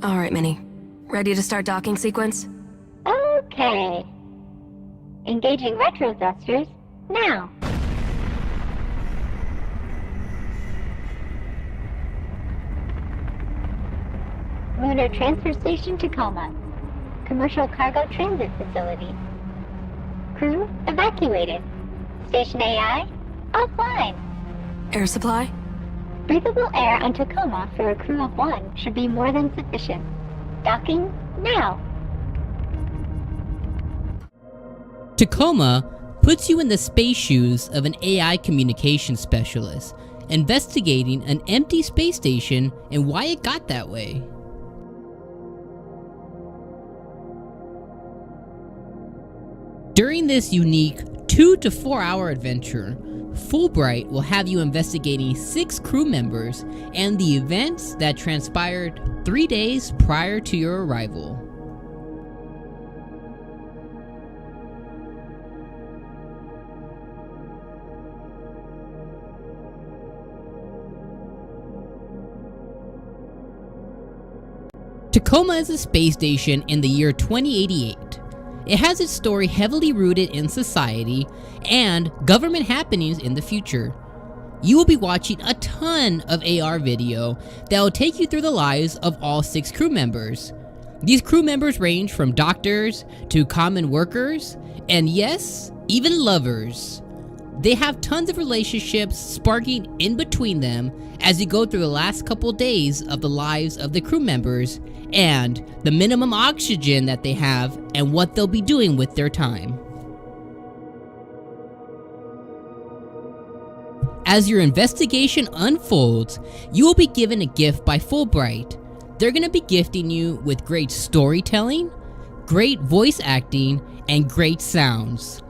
Alright, Minnie. Ready to start docking sequence? Okay. Engaging retro thrusters now. Lunar Transfer Station Tacoma. Commercial Cargo Transit Facility. Crew evacuated. Station AI offline. Air supply? Breathable air on Tacoma for a crew of 1 should be more than sufficient. Docking now. Tacoma puts you in the space shoes of an AI communication specialist, investigating an empty space station and why it got that way. During this unique 2 to 4 hour adventure, Fulbright will have you investigating 6 crew members and the events that transpired 3 days prior to your arrival. Tacoma is a space station in the year 2088. It has its story heavily rooted in society and government happenings in the future. You will be watching a ton of AR video that will take you through the lives of all 6 crew members. These crew members range from doctors to common workers, and yes, even lovers. They have tons of relationships sparking in between them as you go through the last couple days of the lives of the crew members and the minimum oxygen that they have and what they'll be doing with their time. As your investigation unfolds, you will be given a gift by Fulbright. They're going to be gifting you with great storytelling, great voice acting, and great sounds.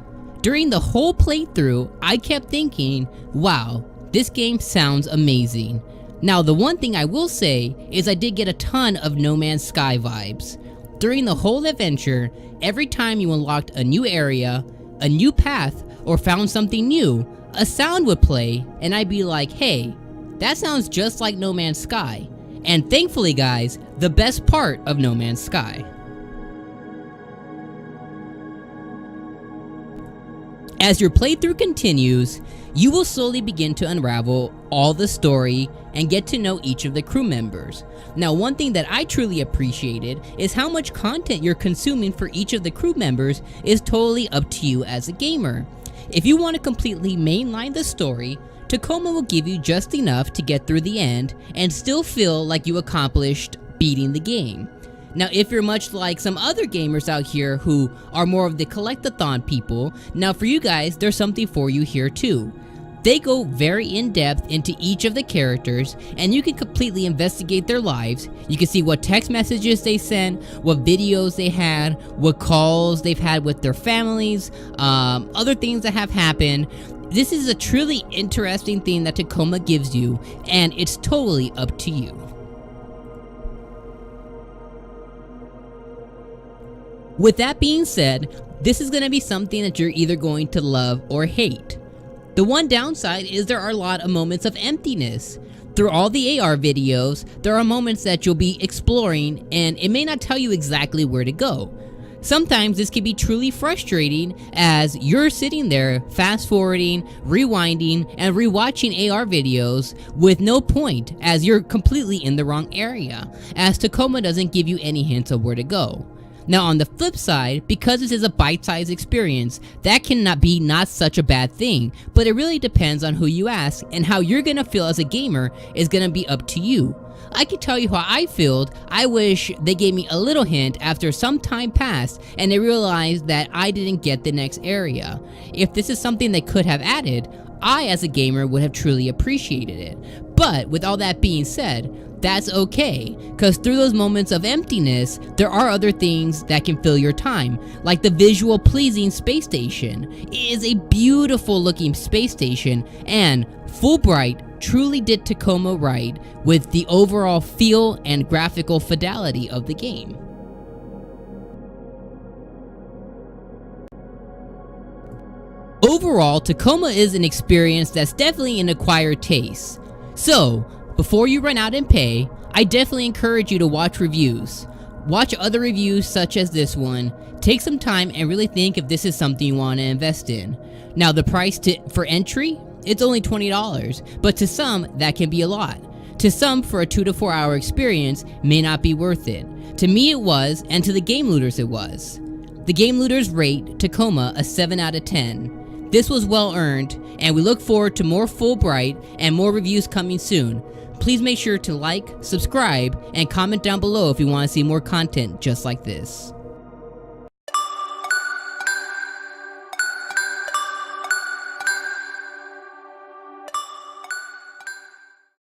During the whole playthrough, I kept thinking, wow, this game sounds amazing. Now, the one thing I will say is I did get a ton of No Man's Sky vibes. During the whole adventure, every time you unlocked a new area, a new path, or found something new, a sound would play, and I'd be like, hey, that sounds just like No Man's Sky. And thankfully, guys, the best part of No Man's Sky. As your playthrough continues, you will slowly begin to unravel all the story and get to know each of the crew members. Now, one thing that I truly appreciated is how much content you're consuming for each of the crew members is totally up to you as a gamer. If you want to completely mainline the story, Tacoma will give you just enough to get through the end and still feel like you accomplished beating the game. Now, if you're much like some other gamers out here who are more of the collect-a-thon people, now for you guys, there's something for you here too. They go very in-depth into each of the characters, and you can completely investigate their lives. You can see what text messages they sent, what videos they had, what calls they've had with their families, other things that have happened. This is a truly interesting thing that Tacoma gives you, and it's totally up to you. With that being said, this is going to be something that you're either going to love or hate. The one downside is there are a lot of moments of emptiness. Through all the AR videos, there are moments that you'll be exploring and it may not tell you exactly where to go. Sometimes this can be truly frustrating as you're sitting there fast forwarding, rewinding, and rewatching AR videos with no point as you're completely in the wrong area, as Tacoma doesn't give you any hints of where to go. Now, on the flip side, because this is a bite-sized experience, that cannot be not such a bad thing, but it really depends on who you ask, and how you're gonna feel as a gamer is gonna be up to you. I can tell you how I felt. I wish they gave me a little hint after some time passed and they realized that I didn't get the next area. If this is something they could have added, I as a gamer would have truly appreciated it. But with all that being said, that's okay, because through those moments of emptiness, there are other things that can fill your time, like the visual pleasing space station. It is a beautiful looking space station, and Fulbright truly did Tacoma right with the overall feel and graphical fidelity of the game. Overall, Tacoma is an experience that's definitely an acquired taste. So, before you run out and pay, I definitely encourage you to watch reviews. Watch other reviews such as this one, take some time and really think if this is something you want to invest in. Now the price for entry, it's only $20, but to some that can be a lot. To some, for a 2 to 4 hour experience may not be worth it. To me it was, and to the game looters it was. The game looters rate Tacoma a 7 out of 10. This was well earned, and we look forward to more Fulbright and more reviews coming soon. Please make sure to like, subscribe, and comment down below if you want to see more content just like this.